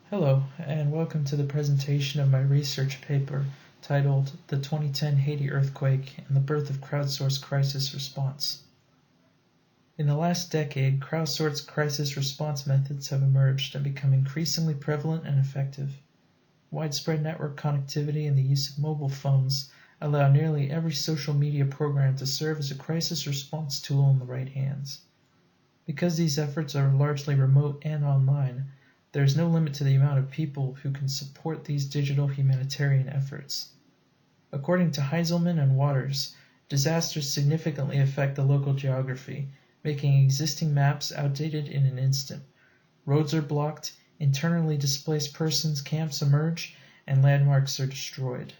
Hello, and welcome to the presentation of my research paper titled The 2010 Haiti Earthquake and the Birth of Crowdsourced Crisis Response. In the last decade, crowdsourced crisis response methods have emerged and become increasingly prevalent and effective. Widespread network connectivity and the use of mobile phones allow nearly every social media program to serve as a crisis response tool in the right hands. Because these efforts are largely remote and online, there is no limit to the amount of people who can support these digital humanitarian efforts. According to Heiselman and Waters, disasters significantly affect the local geography, making existing maps outdated in an instant. Roads are blocked, internally displaced persons' camps emerge, and landmarks are destroyed.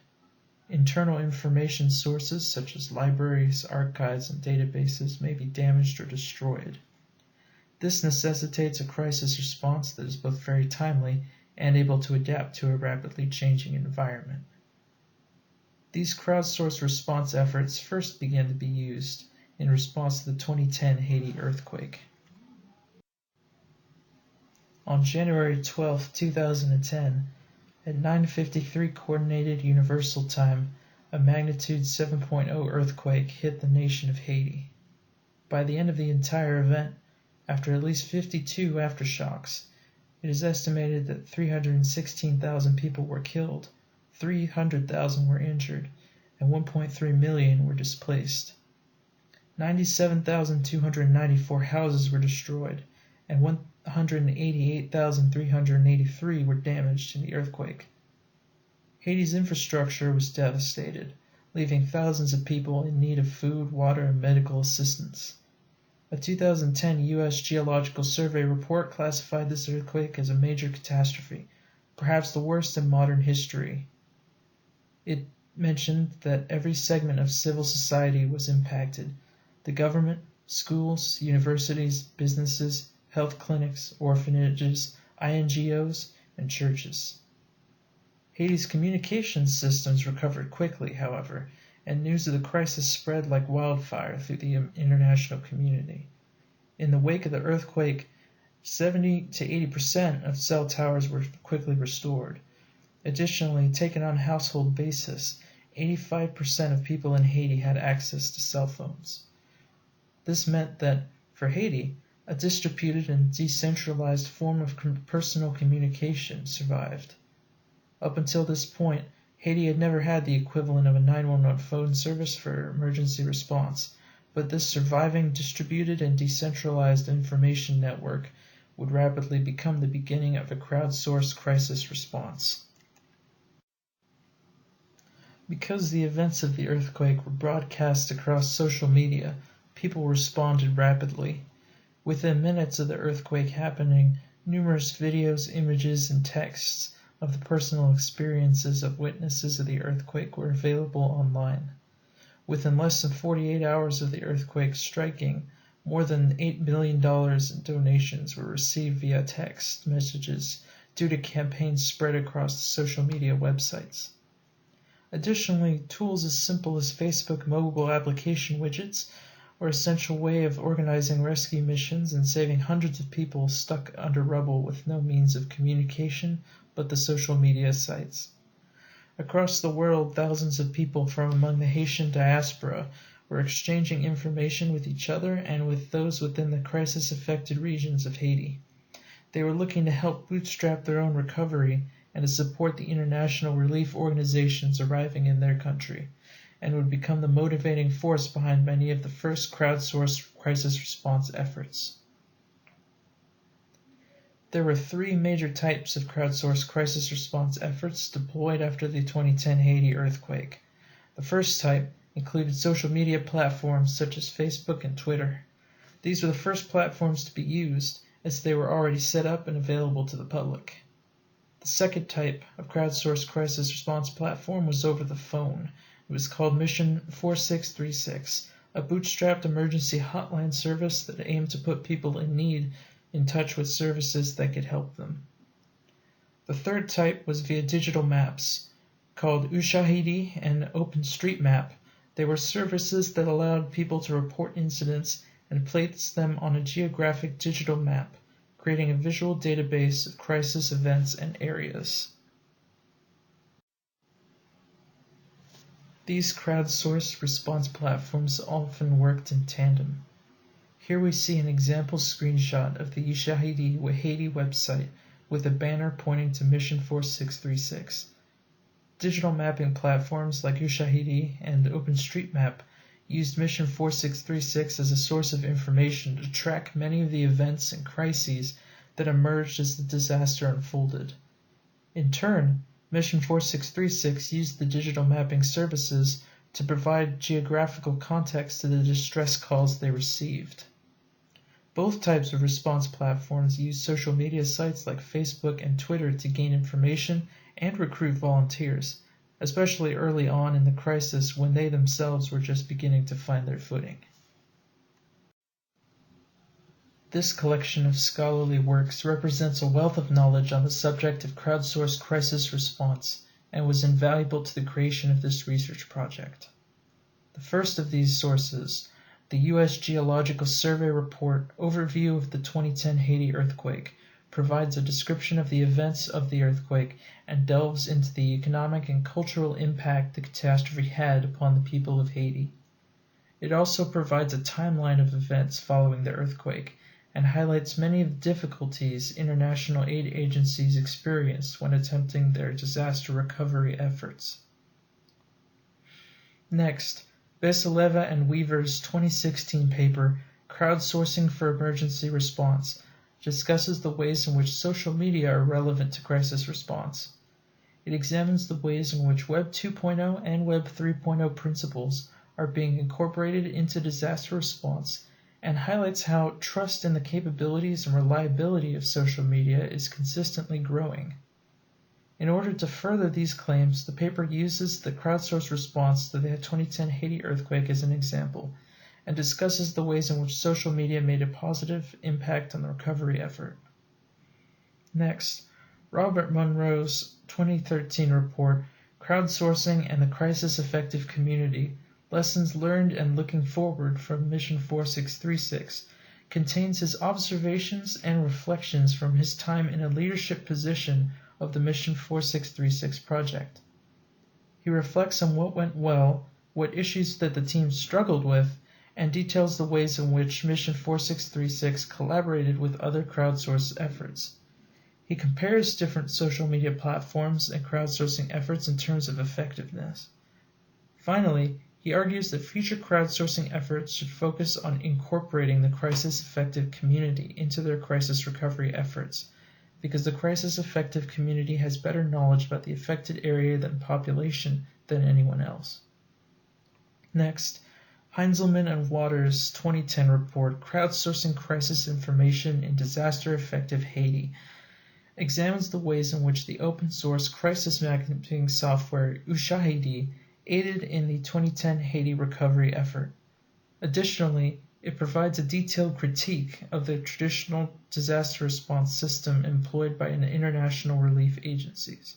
Internal information sources such as libraries, archives, and databases may be damaged or destroyed. This necessitates a crisis response that is both very timely and able to adapt to a rapidly changing environment. These crowdsourced response efforts first began to be used in response to the 2010 Haiti earthquake. On January 12, 2010, at 9:53 Coordinated Universal Time, a magnitude 7.0 earthquake hit the nation of Haiti. By the end of the entire event, after at least 52 aftershocks, it is estimated that 316,000 people were killed, 300,000 were injured, and 1.3 million were displaced. 97,294 houses were destroyed, and 188,383 were damaged in the earthquake. Haiti's infrastructure was devastated, leaving thousands of people in need of food, water, and medical assistance. A 2010 U.S. Geological Survey report classified this earthquake as a major catastrophe, perhaps the worst in modern history. It mentioned that every segment of civil society was impacted: the government, schools, universities, businesses, health clinics, orphanages, INGOs, and churches. Haiti's communications systems recovered quickly, however, and news of the crisis spread like wildfire through the international community. In the wake of the earthquake, 70 to 80% of cell towers were quickly restored. Additionally, taken on a household basis, 85% of people in Haiti had access to cell phones. This meant that, for Haiti, a distributed and decentralized form of personal communication survived. Up until this point, Haiti had never had the equivalent of a 911 phone service for emergency response, but this surviving distributed and decentralized information network would rapidly become the beginning of a crowdsourced crisis response. Because the events of the earthquake were broadcast across social media, people responded rapidly. Within minutes of the earthquake happening, numerous videos, images, and texts of the personal experiences of witnesses of the earthquake were available online. Within less than 48 hours of the earthquake striking, more than $8 million in donations were received via text messages due to campaigns spread across the social media websites. Additionally, tools as simple as Facebook mobile application widgets were an essential way of organizing rescue missions and saving hundreds of people stuck under rubble with no means of communication but the social media sites. Across the world, thousands of people from among the Haitian diaspora were exchanging information with each other and with those within the crisis-affected regions of Haiti. They were looking to help bootstrap their own recovery and to support the international relief organizations arriving in their country, and would become the motivating force behind many of the first crowdsourced crisis response efforts. There were three major types of crowdsourced crisis response efforts deployed after the 2010 Haiti earthquake. The first type included social media platforms such as Facebook and Twitter. These were the first platforms to be used, as they were already set up and available to the public. The second type of crowdsourced crisis response platform was over the phone. It was called Mission 4636, a bootstrapped emergency hotline service that aimed to put people in need in touch with services that could help them. The third type was via digital maps, called Ushahidi and OpenStreetMap. They were services that allowed people to report incidents and place them on a geographic digital map, creating a visual database of crisis events and areas. These crowdsourced response platforms often worked in tandem. Here we see an example screenshot of the Ushahidi Haiti website with a banner pointing to Mission 4636. Digital mapping platforms like Ushahidi and OpenStreetMap used Mission 4636 as a source of information to track many of the events and crises that emerged as the disaster unfolded. In turn, Mission 4636 used the digital mapping services to provide geographical context to the distress calls they received. Both types of response platforms use social media sites like Facebook and Twitter to gain information and recruit volunteers, especially early on in the crisis when they themselves were just beginning to find their footing. This collection of scholarly works represents a wealth of knowledge on the subject of crowdsourced crisis response and was invaluable to the creation of this research project. The first of these sources, the U.S. Geological Survey Report Overview of the 2010 Haiti Earthquake, provides a description of the events of the earthquake and delves into the economic and cultural impact the catastrophe had upon the people of Haiti. It also provides a timeline of events following the earthquake and highlights many of the difficulties international aid agencies experienced when attempting their disaster recovery efforts. Next, Besaleva and Weaver's 2016 paper, Crowdsourcing for Emergency Response, discusses the ways in which social media are relevant to crisis response. It examines the ways in which Web 2.0 and Web 3.0 principles are being incorporated into disaster response and highlights how trust in the capabilities and reliability of social media is consistently growing. In order to further these claims, the paper uses the crowdsourced response to the 2010 Haiti earthquake as an example, and discusses the ways in which social media made a positive impact on the recovery effort. Next, Robert Monroe's 2013 report, Crowdsourcing and the Crisis Effective Community, Lessons Learned and Looking Forward from Mission 4636, contains his observations and reflections from his time in a leadership position of the Mission 4636 project. He reflects on what went well, what issues that the team struggled with, and details the ways in which Mission 4636 collaborated with other crowdsourced efforts. He compares different social media platforms and crowdsourcing efforts in terms of effectiveness. Finally, he argues that future crowdsourcing efforts should focus on incorporating the crisis-effective community into their crisis recovery efforts, because the crisis-effective community has better knowledge about the affected area and population than anyone else. Next, Heinzelman and Waters' 2010 report, Crowdsourcing Crisis Information in Disaster-Effective Haiti, examines the ways in which the open-source crisis mapping software Ushahidi aided in the 2010 Haiti recovery effort. Additionally, it provides a detailed critique of the traditional disaster response system employed by international relief agencies.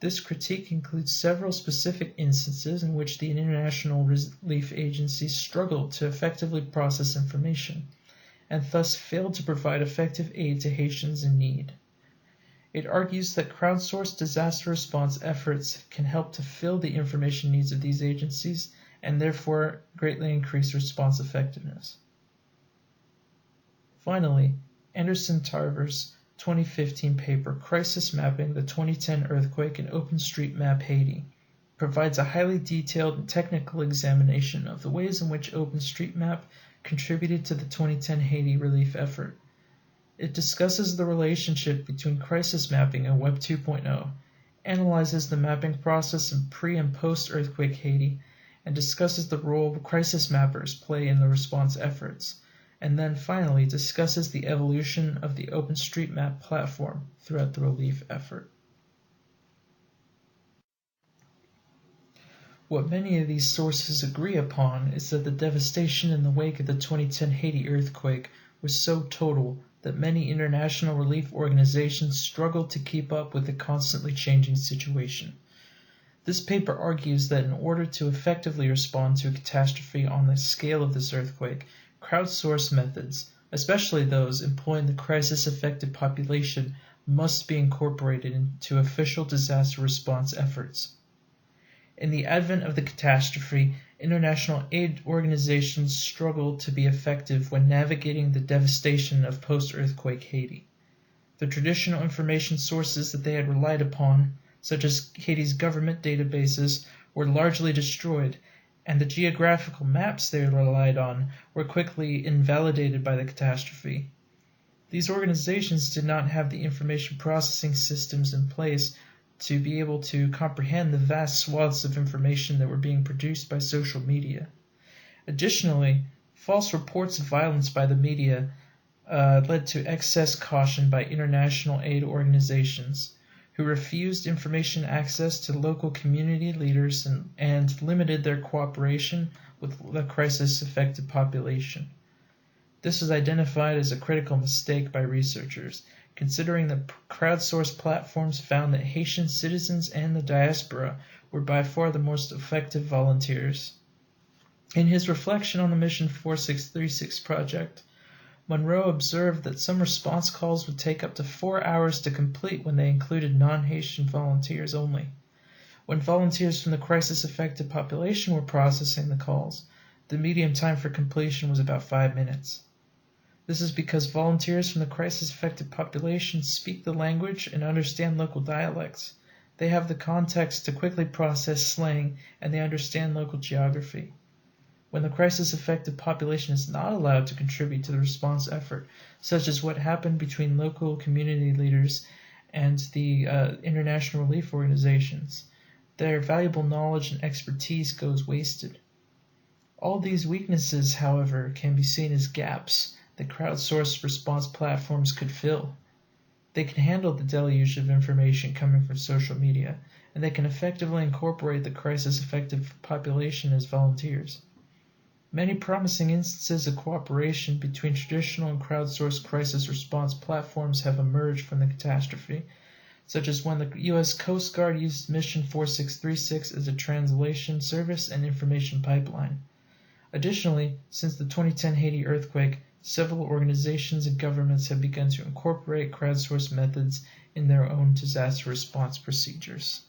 This critique includes several specific instances in which the international relief agencies struggled to effectively process information, and thus failed to provide effective aid to Haitians in need. It argues that crowdsourced disaster response efforts can help to fill the information needs of these agencies and therefore greatly increase response effectiveness. Finally, Anderson-Tarver's 2015 paper, Crisis Mapping the 2010 Earthquake in OpenStreetMap Haiti, provides a highly detailed and technical examination of the ways in which OpenStreetMap contributed to the 2010 Haiti relief effort. It discusses the relationship between crisis mapping and Web 2.0, analyzes the mapping process in pre- and post-earthquake Haiti, and discusses the role crisis mappers play in the response efforts, and then finally discusses the evolution of the OpenStreetMap platform throughout the relief effort. What many of these sources agree upon is that the devastation in the wake of the 2010 Haiti earthquake was so total that many international relief organizations struggled to keep up with the constantly changing situation. This paper argues that in order to effectively respond to a catastrophe on the scale of this earthquake, crowdsourced methods, especially those employing the crisis-affected population, must be incorporated into official disaster response efforts. In the advent of the catastrophe, international aid organizations struggled to be effective when navigating the devastation of post-earthquake Haiti. The traditional information sources that they had relied upon, such as Haiti's government databases, were largely destroyed, and the geographical maps they relied on were quickly invalidated by the catastrophe. These organizations did not have the information processing systems in place to be able to comprehend the vast swaths of information that were being produced by social media. Additionally, false reports of violence by the media led to excess caution by international aid organizations, who refused information access to local community leaders and limited their cooperation with the crisis-affected population. This was identified as a critical mistake by researchers, considering that crowdsourced platforms found that Haitian citizens and the diaspora were by far the most effective volunteers. In his reflection on the Mission 4636 project, Monroe observed that some response calls would take up to 4 hours to complete when they included non-Haitian volunteers only. When volunteers from the crisis-affected population were processing the calls, the median time for completion was about 5 minutes. This is because volunteers from the crisis-affected population speak the language and understand local dialects. They have the context to quickly process slang, and they understand local geography. When the crisis-affected population is not allowed to contribute to the response effort, such as what happened between local community leaders and the international relief organizations, their valuable knowledge and expertise goes wasted. All these weaknesses, however, can be seen as gaps that crowdsourced response platforms could fill. They can handle the deluge of information coming from social media, and they can effectively incorporate the crisis-affected population as volunteers. Many promising instances of cooperation between traditional and crowdsourced crisis response platforms have emerged from the catastrophe, such as when the U.S. Coast Guard used Mission 4636 as a translation service and information pipeline. Additionally, since the 2010 Haiti earthquake, several organizations and governments have begun to incorporate crowdsourced methods in their own disaster response procedures.